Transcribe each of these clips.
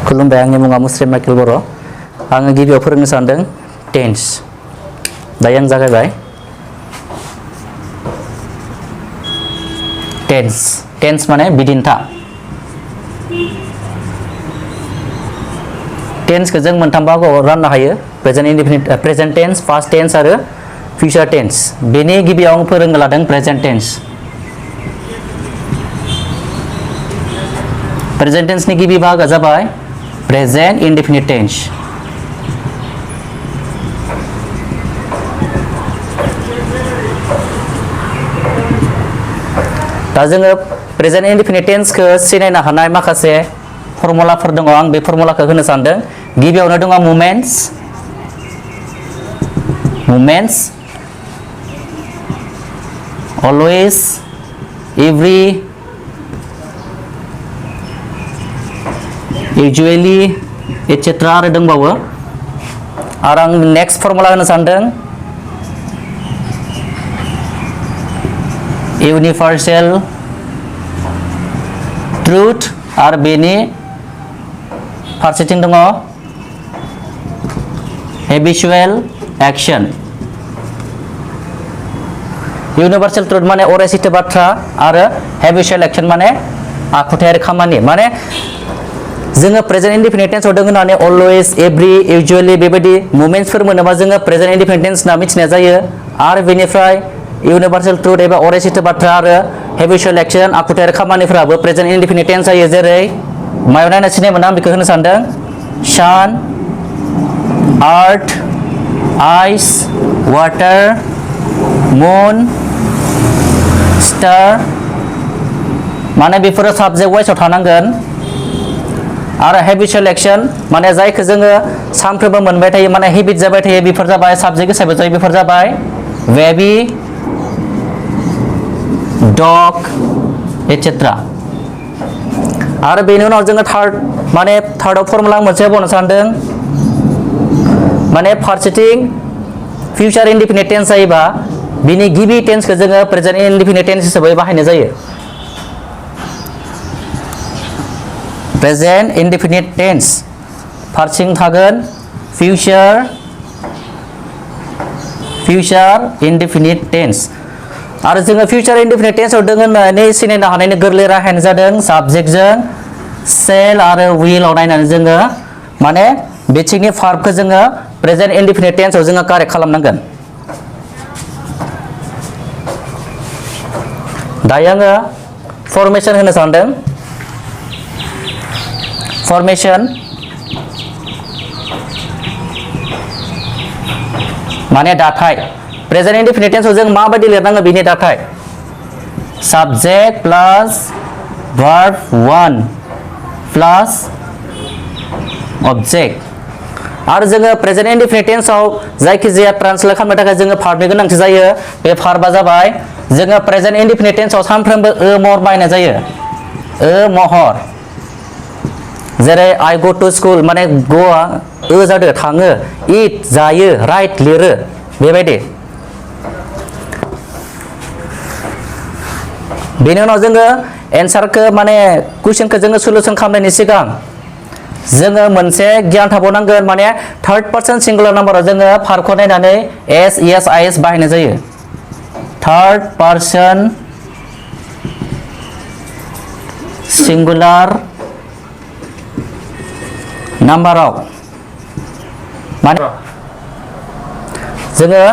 खुलुमबाय आंनि मुङा मुस्लिम माइकेल बर' आङो गिबियाव फोरोंनो सानदों टेन्स दायो आं जागायबाय टेन्स माने बिदिन्था टेन्सखौ जों मोनथाम बाहागोआव राननो हायो present indefinite present tense past tense आरो फिउचार टेन्स बेनि गिबियाव आं फोरोंनो लादों प्रेजेन्ट टेन्सनि गिबि बाहागोआ जाबाय प्रेजेन्ट इनडेफिनिट टेन्स दा जोङो प्रेजेन्ट इनडेफिनिट टेन्सखौ सिनायनो हानाय माखासे फर्मुलाफोर दङ आं बे फर्मुलाखौ होनो सानदों गिबियावनो दङ मुमेन्टस अलवेज एभ्रि usually etc आरो दंबावो आरो आं नेक्स्ट फर्मुला होनो सानदों यूनिवर्सल ट्रुथ आरो बेनि फारसेथिं दङ हेबिचुएल एक्शन यूनिवर्सल ट्रुथ माने अराय सैथो बाथ्रा आरो हेबिचुएल एक्शन माने आखुथायारि खामानि माने जोङो प्रेजेन्ट इनडेफिनिट टेन्सआव दङ होननानै अलवेज एभ्रि इउजुअली बेबायदि मुमेन्ट्सफोर मोनोबा जोङो प्रेजेन्ट इनडेफिनिट टेन्स होनना मिथिनाय जायो आरो बेनिफ्राय यूनिवर्सल ट्रुथ एबा अराय सैथो बाथ्रा आरो हेबिचुएल एक्शन आखुथायारि खामानिफोराबो प्रेजेन्ट इनडेफिनिट टेन्स जायो जेरै मायाव नायना सिनायमोन आं बेखौ होनो सानदों सान आर्थ आइस वाटार मुन स्टार माने बेफोरो साबजेक्ट वाइसआव थानांगोन आरो हेबिचुएल एक्शन माने जायखौ जोङो सानफ्रोमबो मोनबाय थायो माने हेबिट जाबाय थायो बेफोर जाबाय साबजेक्ट हिसाबै जायो बेफोर जाबाय बेबी डग एटसेट्रा आरो बेनि उनाव जोङो थार्डआव फर्मुला मोनसे बुंनो सानदों माने फारसेथिं फिउचार इनडेफिनिट टेन्स जायोबा बिनि गिबि टेन्सखौ जोङो प्रेजेन्ट इनडेफिनिट टेन्स हिसाबै बाहायनाय जायो प्रेजेन्ट इनडेफिनिट टेन्स फारसेथिं थागोन फिउचार इनडेफिनिट टेन्स आरो जोङो फिउचार इनडेफिनिट टेन्सआव दङ होननानै सिनायनो हानायनि गोरलै राहायानो जादों साबजेक्टजों सेल आरो विलआव नायनानै जोङो माने बिथिंनि भार्बखौ जोङो प्रेजेन्ट इनडेफिनिट टेन्सआव जोङो कारेक्ट खालामनांगोन दायो आङो फर्मेशन होनो सानदों फर्मेशन माने दाथाय प्रेजेन्ट इनडेफिनिट टेन्सआव जों माबायदि लिरनांगौ बिनि दाथाय साबजेक्ट प्लास भार्ब 1 प्लास अबजेक्ट आरो जोङो प्रेजेन्ट इनडेफिनिट टेन्सआव जायखिजाया ट्रान्सलेट खालामनो थाखाय जोङो भार्बनि गोनांथि जायो बे भार्बा जाबाय जोङो प्रेजेन्ट इनडेफिनिट टेन्सआव सानफ्रोमबो महर बाहायनाय जायो महर जेरै आइ गो टु स्कुल माने ग'आ जादों थाङो इट जायो राइट लिरो बेबायदि बेनि उनाव जोङो एन्सारखौ माने कुइसनखौ जोङो सलुसन खालामनायनि सिगां जोङो मोनसे गियान थाबावनांगोन माने थार्ड पार्सन सिंगुलार नाम्बाराव जोङो भार्बखौ नायनानै एस इएस आइएस बाहायनाय जायो थार्ड पार्सन सिंगुलार नाम्बाराव माने जोङो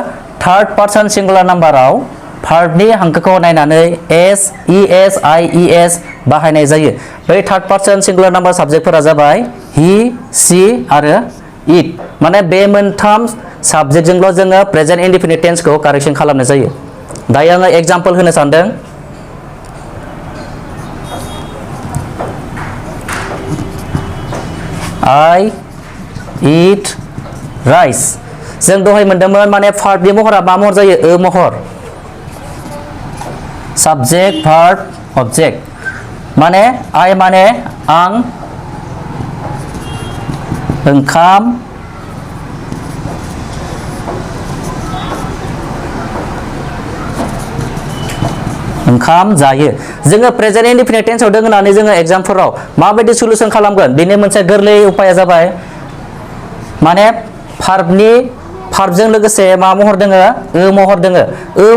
थार्ड पार्सन सिंगुलार नाम्बाराव भार्बनि हांखोखौ नायनानै एस इएस आइइएस बाहायनाय जायो बै थार्ड पार्सन सिंगुलार नाम्बार साबजेक्टफोरा जाबाय हि सि आरो इट माने बे मोनथाम साबजेक्टजोंल' जोङो प्रेजेन्ट इनडेफिनिट टेन्सखौ कारेक्सन खालामनाय जायो दायो आङो एग्जाम्पल होनो सानदों I eat rice जों दहाय मोनदोंमोन माने भार्बनि महरा मा महर जायो महर साबजेक्ट भार्ब अबजेक्ट माने I माने आं ओंखाम ओंखाम जायो जोङो प्रेजेन्ट इनडिफिनिट टेन्सआव दङ होननानै जोङो एग्जामफोराव माबायदि सलुसन खालामगोन बेनि मोनसे गोरलै उपाया जाबाय माने भार्बजों लोगोसे मा महर दोङो महर दोङो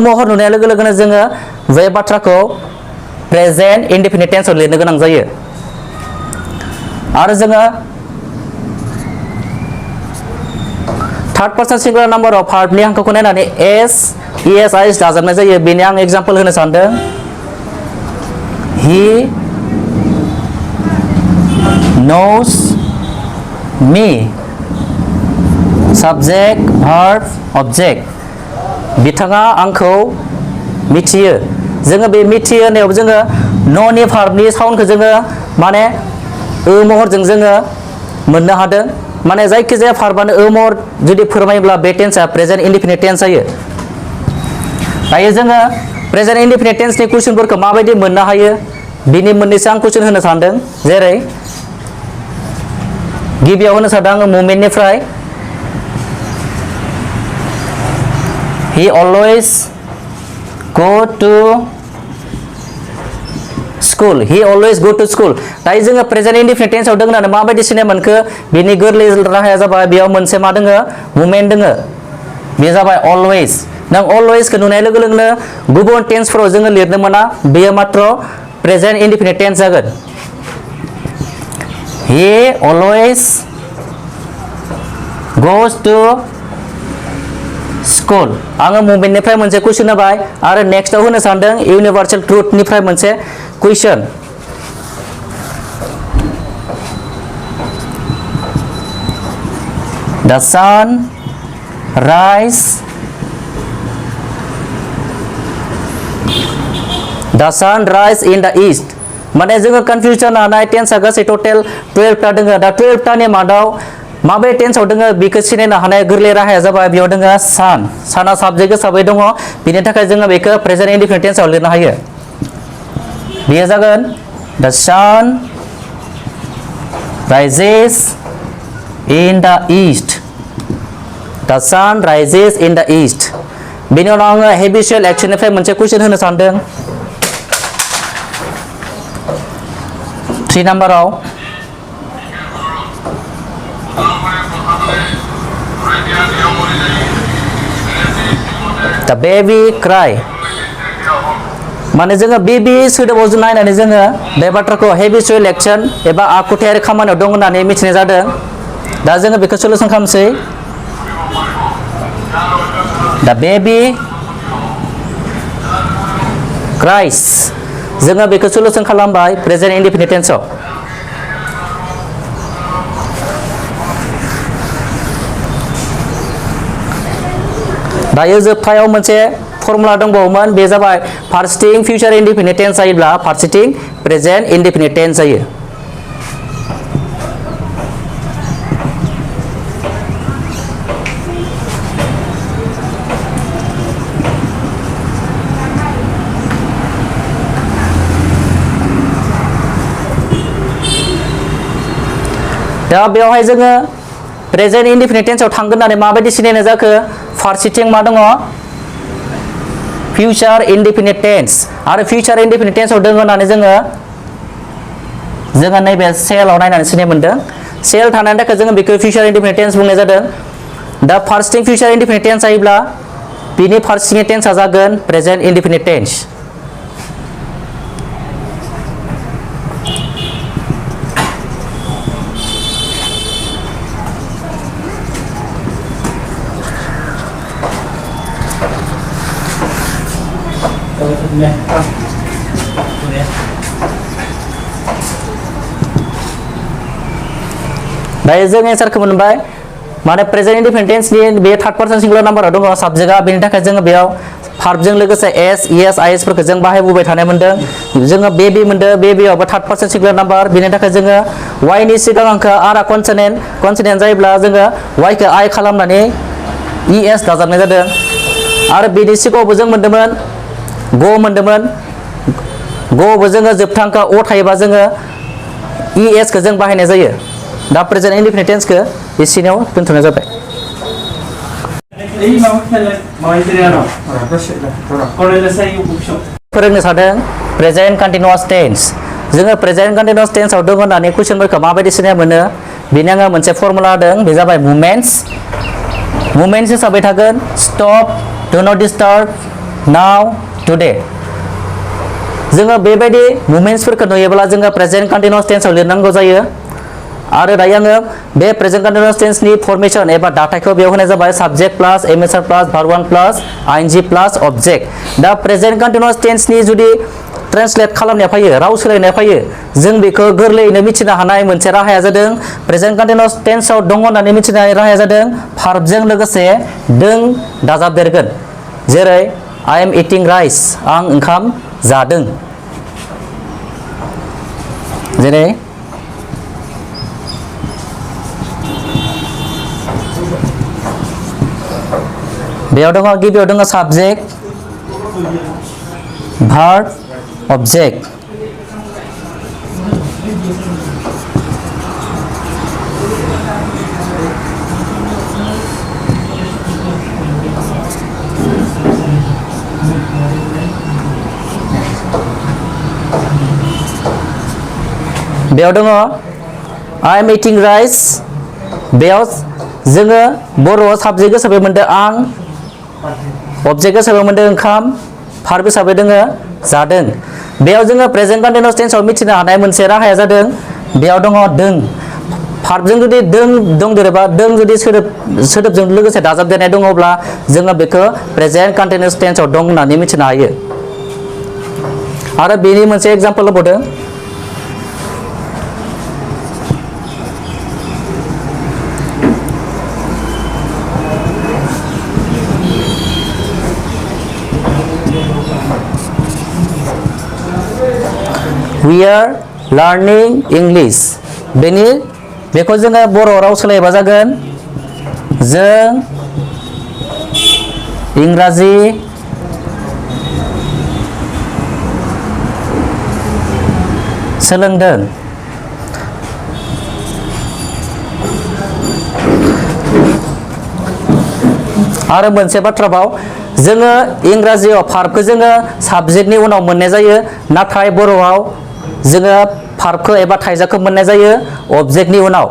महर नुनाय लोगो लोगोनो जोङो बे बाथ्राखौ प्रेजेन्ट इनडिफिनिट टेन्सआव लिरनो गोनां जायो आरो जोङो थार्ड पार्सन सिंगुलार नाम्बाराव भार्बनि हांखोखौ नायनानै एस दाजाबनाय जायो बेनि आं एग्जाम्पल होनो सानदों he knows me subject verb object बिथाङा आंखौ मिथियो जोङो बे मिथियो होननायाव जोङो न'नि भार्बनि साउन्डखौ जोङो माने महरजों जोङो मोननो हादों माने जायखिजाया भार्बानो महर जुदि फोरमायोब्ला बे टेन्सआ प्रेजेन्ट इनडिफिनिट टेन्स जायो दायो जोङो प्रेजेन्ट इनडिफिनिट टेन्सनि कुइसनफोरखौ माबायदि मोननो हायो बिनि मोननैसो आं कुइसन होनो सानदों जेरै गिबियाव होनो सानदों आङो मुभमेन्टनिफ्राय he always go to school he always go to school दायो जोङो प्रेजेन्ट इनडिफिनिट टेन्सआव दङ होननानै माबायदि सिनाय मोनखो बिनि गोरलै राहाया जाबाय बेयाव मोनसे मा दोङो मुभमेन्ट दोङो बे जाबाय अलवेज नों अलवेजखौ नुनाय लोगो लोगोनो गुबुन टेन्सफोराव जोङो लिरनो मोना बेयो मात्र प्रेजेन्ट इनडिफिनिट टेन्स जागोन he always goes to school आङो मुभमेन्टनिफ्राय मोनसे कुइसन होबाय आरो नेक्स्टआव होनो सानदों इउनिभार्सेल ट्रुथनिफ्राय मोनसे कुइसन द सान राइज इन द ईस्ट माने जोङो कन्फ्यूजन हानाय टेन्सआ गासै टोटेल 12टा दङ दा 12टानि मादाव माबे टेन्सआव दोङो बेखौ सिनायनो हानाय गोरलै राहाया जाबाय बेयाव दोङो साना साबजेक्ट हिसाबै दङ बिनि थाखाय जोङो बेखौ प्रेजेन्ट इनडिफिनिट टेन्सआव लिरनो हायो बेयो जागोन द सान rises in the east the सान राइजेस इन द ईस्ट बेनि उनाव आङो हेबिचुएल एक्शननिफ्राय मोनसे कुइसन होनो सानदों 3 नाम्बाराव द बेबी क्राइ माने जोङो बेबी सोदोबाव जों नायनानै जोङो बे बाथ्राखौ हेबिचुएल एक्शन एबा आखुथायारि खामानियाव दं होननानै मिथिनाय जादों दा जोङो बेखौ सलुसन खालामसै द बेबी क्राइस जोङो बेखौ सलुसन खालामबाय प्रेजेन्ट इनडिफिनिट टेन्सआव दायो जोबथायाव मोनसे फर्मुला दंबावोमोन बे जाबाय फारसेथिं फिउचार इनडिफिनिट टेन्स जायोब्ला फारसेथिं प्रेजेन्ट इनडिफिनिट टेन्स जायो दा बेवहाय जोङो प्रेजेन्ट इनडिफिनिट टेन्सआव थांगोन होननानै माबायदि सिनायनाय जाखो फारसेथिं मा दङ फिउचार इनडिफिनिट टेन्स आरो फिउचार इनडिफिनिट टेन्सआव दङ होननानै जोङो नैबे सेलाव नायनानै सिनाय मोनदों सेल थानायनि थाखाय जोङो बेखौ फिउचार इनडिफिनिट टेन्स बुंनाय जादों दा फारसेथिं फिउचार इनडिफिनिट टेन्स जायोब्ला बिनि फारसेथिंनि टेन्सआ जागोन प्रेजेन्ट इनडिफिनिट टेन्स दायो जों एन्सारखौ मोनबाय माने प्रेजेन्ट इनडिफिनिट टेन्सनि बे थार्ड पार्सन सिंगुलार नाम्बाराव दङ साबजेक्टआ बेनि थाखाय जोङो बेयाव भार्बजों लोगोसे एस इएस आइएस फोरखौ जों बाहायबोबाय थानाय मोनदों जोङो बेबी मोनदों बेबीआवबो थार्ड पार्सन सिंगुलार नाम्बार बेनि थाखाय जोङो वाइनि सिगां आंखौ आरा कनसोनेन्ट जायोब्ला जोङो वाइखौ आइ खालामनानै इएस दाजाबनाय जादों आरो बेनि सिगाङावबो जों मोनदोंमोन ग'बो जोङो जोबथांखौ अ थायोबा जोङो इएसखौ जों बाहायनाय जायो दा प्रेजेन्ट इनडिफिनिट टेन्सखौ एसेयाव दोनथ'नाय जाबाय Ahí vamos a la maestría no. Ahora, pues, con el desayuno. फोरोंनो सानदों प्रेजेन्ट कन्टिन्युअस टेन्स जोङो प्रेजेन्ट कन्टिन्युअस टेन्सआव दङ होननानै कुइसनफोरखौ माबायदि सिनाय मोनो बेनि आङो मोनसे फर्मुला होदों बे जाबाय मुभमेन्ट्स हिसाबै थागोन स्टप do not disturb now today जोङो बेबायदि मुभमेन्ट्सफोरखौ नुयोब्ला जोङो प्रेजेन्ट कन्टिन्युअस टेन्सआव लिरनांगौ जायो आरो दायो आङो बे प्रेजेन्ट कन्टिन्युअस टेन्सनि फर्मेशन एबा दाथायखौ बेयाव होनाय जाबाय साबजेक्ट प्लास एमएसआर प्लास भार्ब 1 प्लास आइएनजि प्लास ऑब्जेक्ट दा प्रेजेन्ट कन्टिन्युअस टेन्सनि जुदि ट्रेन्सलेट खालामनाया फैयो राव सोलायनाया फैयो जों बेखौ गोरलैयैनो मिथिनो हानाय मोनसे राहाया जादों प्रेजेन्ट कन्टिन्युअस टेन्सआव दङ होननानै मिथिनाय राहाया जादों भार्बजों लोगोसे दों दाजाबदेरगोन जेरै आई एम इटिं राइस आं ओंखाम जादों जेरै बेयाव दङ गिबियाव दङ साबजेक्ट भार्ब ऑब्जेक्ट बेयाव दङ आई एम इटिं राइस बेयाव जोङो बर'आव साबजेक्ट हिसाबै मोनदों आं ऑब्जेक्ट हिसाबै मोनदों ओंखाम भार्ब हिसाबै दोङो जादों बेयाव जोङो प्रेजेन्ट कन्टिन्युअस टेन्सआव मिथिनो हानाय मोनसे राहाया जादों बेयाव दङ दों भार्बजों जुदि दों दंदेरोबा दों जुदि सोदोबजों लोगोसे दाजाबदेरनाय दङब्ला जोङो बेखौ प्रेजेन्ट कन्टिन्युअस टेन्सआव दं होननानै मिथिनो हायो आरो बेनि मोनसे example होबावदों We are learning English बेखौ जोङो बर' राव सोलायबा जागोन जों इंराजि सोलोंदों आरो मोनसे बाथ्रा बाव जोङो इंराजियाव भार्बखौ जोङो साबजेक्टनि उनाव मोननाय जायो नाथाय बर'आव जोङो भार्बखौ एबा थाइजाखौ मोननाय जायो ऑब्जेक्टनि उनाव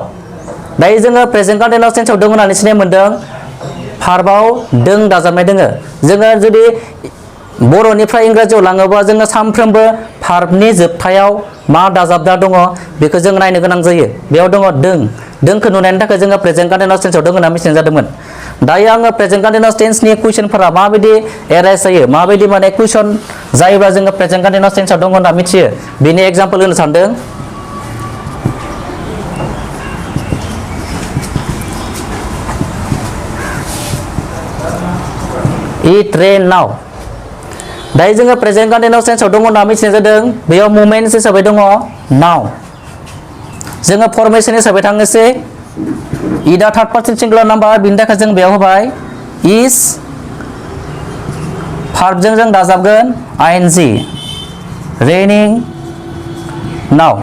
दायो जोङो प्रेजेन्ट कन्टिन्युअस टेन्सआव दं होननानै सिनाय मोनदों भार्बआव दों दाजाबनाय दोङो जोङो जुदि बर'निफ्राय इंराजियाव लाङोबा जोङो सानफ्रोमबो भार्बनि जोबथायाव मा दाजाबदा दङ बेखौ जों नायनो गोनां जायो बेयाव दङ दोंखौ नुनायनि थाखाय जोङो प्रेजेन्ट कन्टिन्युअस टेन्सआव दं होनना मिथिनाय जादोंमोन दायो आङो प्रेजेन्ट कन्टिन्युअस टेन्सनि कुइसनफोरा माबायदि एराइज जायो माबायदि माने कुइसन जायोब्ला जोङो प्रेजेन्ट कन्टिन्युअस टेन्सआव दं होनना मिथियो बेनि एग्जाम्पल होनो सानदों इट रेन नाउ दायो जोङो प्रेजेन्ट कन्टिन्युअस टेन्सआव दङ होनना मिथिनाय जादों बेयाव मुभमेन्ट्स हिसाबै दङ नाउ जोङो फर्मेशन हिसाबै थांनोसै इदा थार्ड पार्सन सिंगुलार नाम्बार बिनि थाखाय जों बेयाव होबाय इज भार्बजों जों दाजाबगोन आइएनजि रेनिं नाउ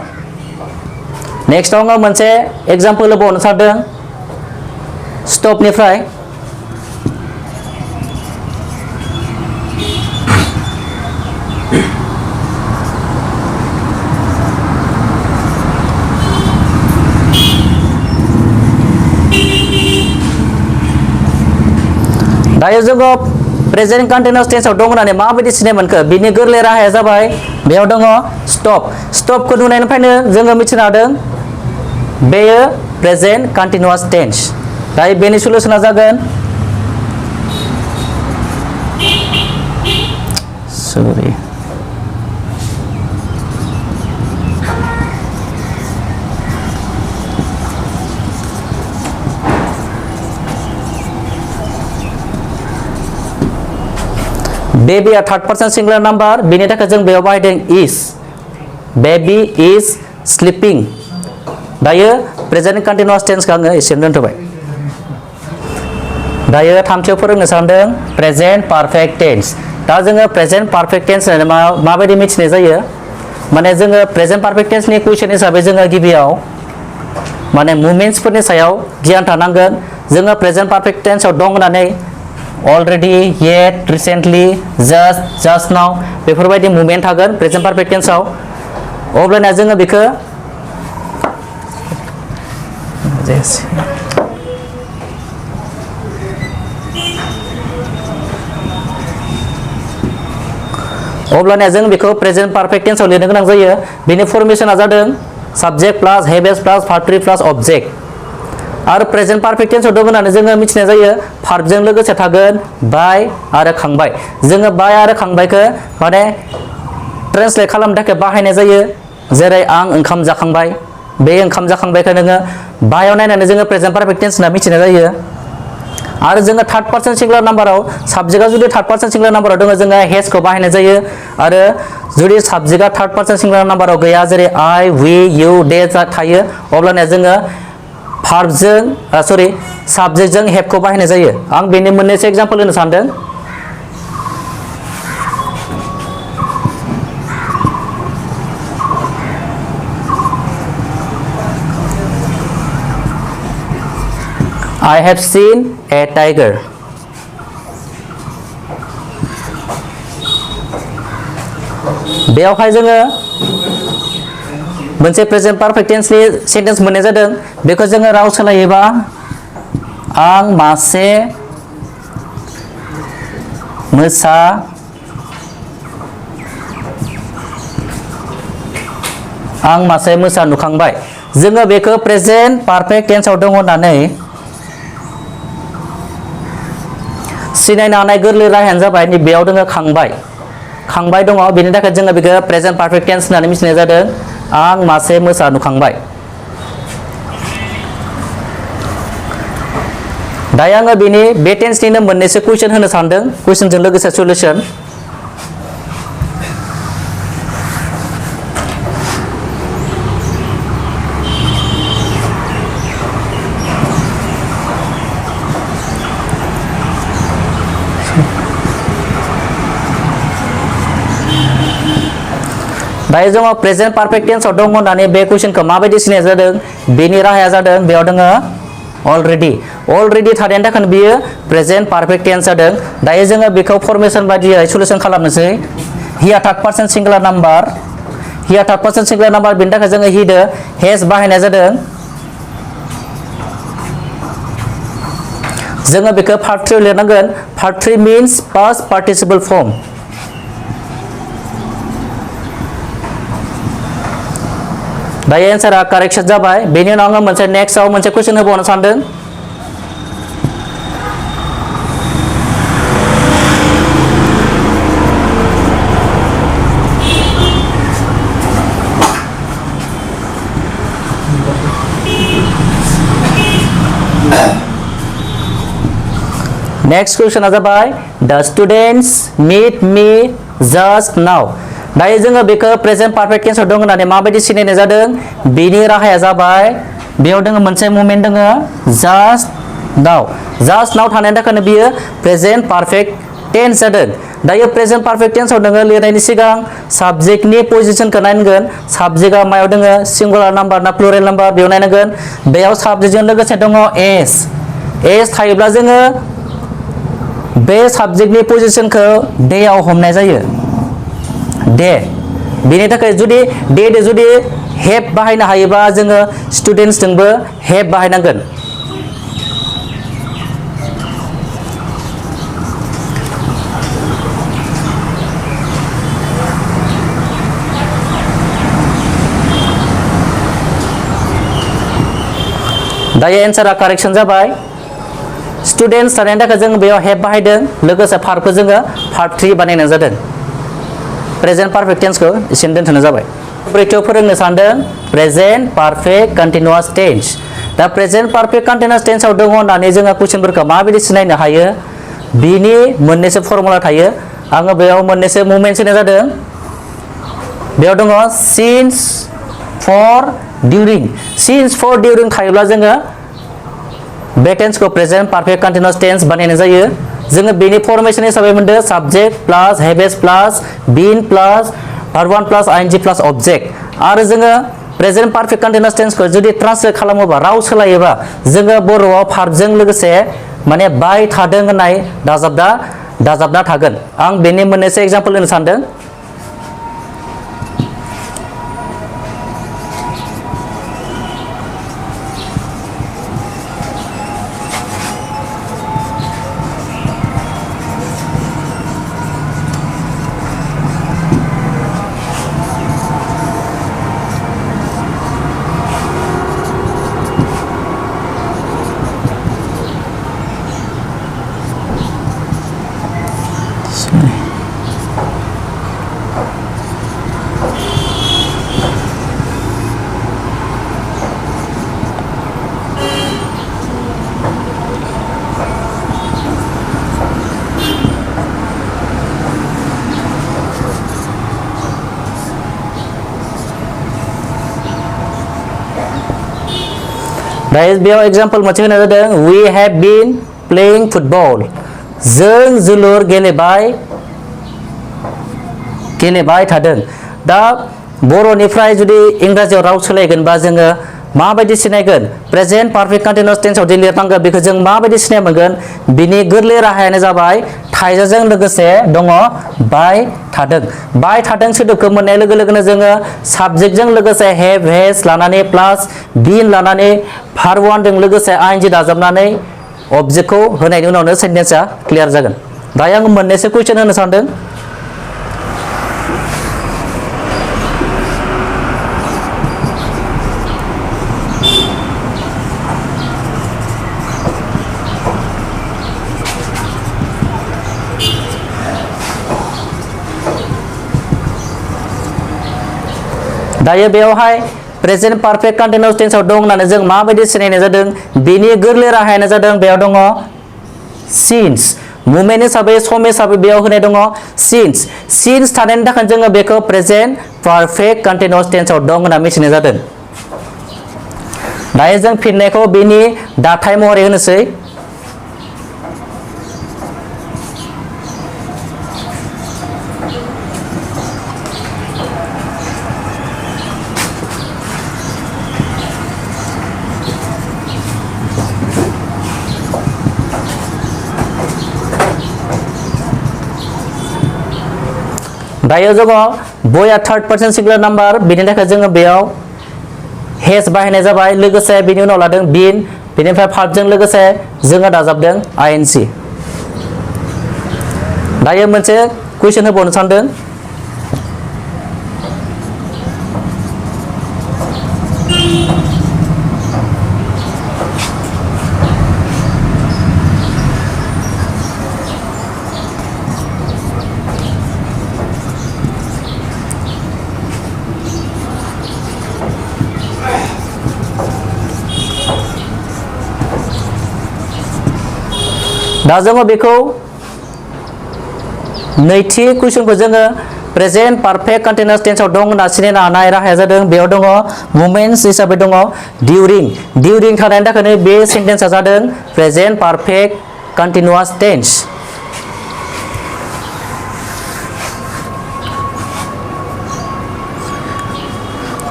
नेक्स्टआव आङो मोनसे एग्जाम्पल होबावनो सानदों स्टपनिफ्राय दायो जोङो प्रेजेन्ट कन्टिन्युअस टेन्सआव दं होननानै माबायदि सिनाय मोनखो बिनि गोरलै राहाया जाबाय बेयाव दङ स्टपखौ नुनायनिफ्रायनो जोङो मिथिनो हादों बेयो प्रेजेन्ट कन्टिन्युअस टेन्स दायो बेनि सलुसना जागोन बेबीआ थार्ड पार्सन सिंगुलार नाम्बार बेनि थाखाय जों बेयाव बाहायदों इज बेबी इज स्लिपिं दायो प्रेजेन्ट कन्टिन्युअस टेन्सखौ आङो एसेनो दोनथ'बाय दायो थामथियाव फोरोंनो सानदों प्रेजेन्ट पारफेक्ट टेन्स दा जोङो प्रेजेन्ट पारफेक्ट टेन्स होननानै माबायदि मिथिनाय जायो माने जोङो प्रेजेन्ट पारफेक्ट टेन्सनि कुइसन हिसाबै जोङो गिबियाव माने मुभमेन्ट्सफोरनि सायाव गियान थानांगोन जोङो प्रेजेन्ट पारफेक्ट टेन्सआव दं होननानै already, yet, recently, just now बेफोरबायदि मुभमेन्ट थागोन प्रेजेन्ट पारफेक्ट टेन्सआव अब्लाना जोङो बेखौ अब्लाना जों बेखौ प्रेजेन्ट पारफेक्ट टेन्सआव लिरनो गोनां जायो बेनि फर्मेशना जादों साबजेक्ट प्लास हेभेस प्लास भार्ब ट्री प्लास ऑब्जेक्ट आरो प्रेजेन्ट पारफेक्ट टेन्सआव दं होननानै जोङो मिथिनाय जायो भार्बजों लोगोसे थागोन बाय आरो खांबाय जोङो बाय आरो खांबायखौ माने ट्रेन्सलेट खालामनो थाखाय बाहायनाय जायो जेरै आं ओंखाम जाखांबाय बे ओंखाम जाखांबायखौ नोङो बायाव नायनानै जोङो प्रेजेन्ट पारफेक्ट टेन्स होनना मिथिनाय जायो आरो जोङो थार्ड पार्सन सिंगुलार नाम्बाराव साबजेक्टआ जुदि थार्ड पार्सन सिंगुलार नाम्बाराव दङ जोङो हेजखौ बाहायनाय जायो आरो जुदि साबजेक्टआ थार्ड पार्सन सिंगुलार नाम्बाराव गैया जेरै आइ वी इउ दे थायो अब्लाना जोङो भार्बजों साबजेक्टजों हेभखौ बाहायनाय जायो आं बेनि मोननैसो एग्जाम्पल होनो सानदों I have seen a tiger. बेयावहाय जोङो मोनसे प्रेजेन्ट पारफेक्ट टेन्सनि सेन्टेन्स मोननाय जादों बेखौ जोङो राव सोलायोबा आं मासे मोसा नुखांबाय जोङो बेखौ प्रेजेन्ट पारफेक्ट टेन्सआव दङ होननानै सिनायनो हानाय गोरलै राहायानो जाबाय बेयाव दङ खांबाय दङ बेनि थाखाय जोङो बेखौ प्रेजेन्ट पारफेक्ट टेन्स होननानै मिथिनाय जादों आं मासे मोसा नुखांबाय दायो आङो बेनि बे टेन्सनिनो मोननैसो कुइसन होनो सानदों कुइसनजों लोगोसे सल्युसन दायो जोङो प्रेजेन्ट पारफेक्ट टेन्सआव दङ होननानै बे कुइसनखौ माबायदि सिनाय जादों बेनि राहाया जादों बेयाव दङ अलरेडि थानायनि थाखाय बियो प्रेजेन्ट पारफेक्ट टेन्स जादों दायो जोङो बेखौ फर्मेशन बायदियै सल्युशन खालामनोसै हिया थार्ड पार्सन सिंगुलार नाम्बार बेनि थाखाय जोङो हिदो हेज बाहायनाय जादों जोङो बेखौ पार्ट 3 लिरनांगोन part 3 means past participle form दायो एन्सारा कारेक्शन जाबाय बेनि उनाव आङो मोनसे नेक्स्टआव मोनसे कुइसन होबावनो सानदों नेक्स्ट कुइसना जाबाय the students meet me just now दायो जोङो बेखौ प्रेजेन्ट पारफेक्ट टेन्सआव दं होननानै माबायदि सिनायनाय जादों बेनि राहाया जाबाय बेयाव दङ मोनसे मुभमेन्ट दङ जास्ट नाउ थानायनि थाखायनो बियो प्रेजेन्ट पारफेक्ट टेन्स जादों दायो प्रेजेन्ट पारफेक्ट टेन्सआव नोङो लिरनायनि सिगां साबजेक्टनि पजिशनखौ नायनांगोन साबजेक्टआ मायाव दङ सिंगुलार नाम्बार ना प्लुरेल नाम्बार बेयाव नायनांगोन बेयाव साबजेक्टजों लोगोसे दङ एस थायोब्ला जोङो बे साबजेक्टनि पजिशनखौ डेआव हमनाय जायो दे बेनि थाखाय जुदि जुदि हेभ बाहायनो हायोबा जोङो स्टुडेन्ट्सजोंबो हेभ बाहायनांगोन दायो एन्सारा कारेक्शन जाबाय स्टुडेन्ट्स थानायनि थाखाय जों बेयाव हेभ बाहायदों लोगोसे भार्बखौ जोङो पार्ट 3 बानायनाय जादों प्रेजेन्ट पारफेक्ट टेन्सखौ एसेनो दोनथ'नाय जाबाय ब्रैथियाव फोरोंनो सानदों प्रेजेन्ट पारफेक्ट कन्टिन्युअस टेन्स दा प्रेजेन्ट पारफेक्ट कन्टिन्युअस टेन्सआव दङ होननानै जोङो कुइसनफोरखौ माबायदि सिनायनो हायो बिनि मोननैसो फर्मुला थायो आङो बेयाव मोननैसो मुभमेन्ट होनाय जादों बेयाव दङ सिन्स फर डिउरिं थायोब्ला जोङो बे टेन्सखौ प्रेजेन्ट पारफेक्ट कन्टिन्युअस टेन्स बानायनाय जायो जोङो बेनि फर्मेशन हिसाबै मोनदों subject plus haves plus been plus verb 1 plus ING plus object आरो जोङो प्रेजेन्ट पारफेक्ट कन्टिनिउस टेन्सखौ जुदि ट्रान्सलेट खालामोबा राव सोलायोबा जोङो बर'आव भार्बजों लोगोसे माने बाय थादों होननाय दाजाबना थागोन आं बेनि मोननैसो एग्जाम्पल होनो सानदों दायो बेयाव एग्जाम्पल मोनसे होनाय जादों we have been playing football जों जोलुर गेलेबाय थादों दा बर'निफ्राय जुदि इंराजियाव राव सोलायगोनबा जोङो माबायदि सिनायगोन प्रेजेन्ट पारफेक्ट कन्टिनिउस टेन्सआव दि लिरनांगोन बेखौ जों माबायदि सिनाय मोनगोन बिनि गोरलै राहायानो जाबाय थाइजाजों लोगोसे दङ बाय थादों सोदोबखौ मोननाय लोगो लोगोनो जोङो साबजेक्टजों लोगोसे हेभ हेज लानानै प्लास बिन लानानै भार्ब वानजों लोगोसे आइएनजि दाजाबनानै अबजेक्टखौ होनायनि उनावनो सेन्टेन्सआ क्लियार जागोन दायो आं मोननैसो कुइसन होनो सानदों दायो बेयावहाय प्रेजेन्ट पारफेक्ट कन्टिनिउस टेन्सआव दं होननानै जों माबायदि सिनायनाय जादों बेनि गोरलै राहायानो जादों बेयाव दङ सिन्स मुभमेन्ट हिसाबै सम हिसाबै बेयाव होनाय दङ सिन्स थानायनि थाखाय जोङो बेखौ प्रेजेन्ट पारफेक्ट कन्टिनिउस टेन्सआव दं होनना मिथिनाय जादों दायो जों फिननायखौ बेनि दाथाय महरै होनोसै दायो जोङो बया थार्ड पार्सन सिंगुलार नाम्बार बेनि थाखाय जोङो बेयाव हेज बाहायनाय जाबाय लोगोसे बेनि उनाव लादों बिन बेनिफ्राय भार्बजों लोगोसे जोङो दाजाबदों आइएनसि दायो मोनसे कुइसन होबावनो सानदों दा जोङो बेखौ नैथि कुइसनखौ जोङो प्रेजेन्ट पारफेक्ट कन्टिनिउस टेन्सआव दं होनना सिनायनो हानाय राहाया जादों बेयाव दङ मुभमेन्ट्स हिसाबै दङ डिउरिं थानायनि थाखायनो बे सेन्टेन्सआ जादों प्रेजेन्ट पारफेक्ट कन्टिनिउस टेन्स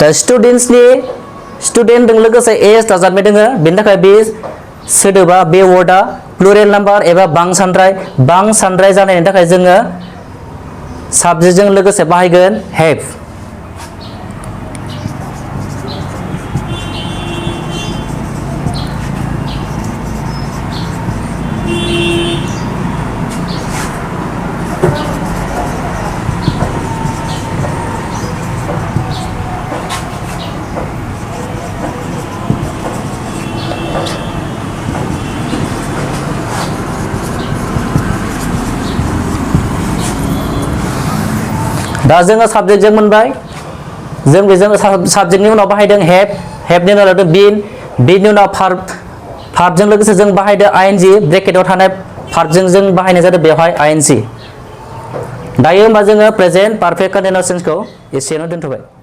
दा स्टुडेन्टजों लोगोसे एस दाजाबनाय दङ बेनि थाखाय बे सोदोबा बे वर्डआ प्लुरेल नाम्बार एबा बांसानद्राय जानायनि थाखाय जोङो साबजेक्टजों लोगोसे बाहायगोन हेभ दा जोङो साबजेक्टजों मोनबाय जों बेजों साबजेक्टनि उनाव बाहायदों हेभनि उनाव लादों बिनि उनाव भार्बजों लोगोसे जों बाहायदों आइएनजि ब्रेकेटआव थानाय भार्बजों जों बाहायनाय जादों बेवहाय आइएनजि दायो होमबा जोङो प्रेजेन्ट पारफेक्ट कन्टिनिउस टेन्सखौ एसेयावनो दोनथ'बाय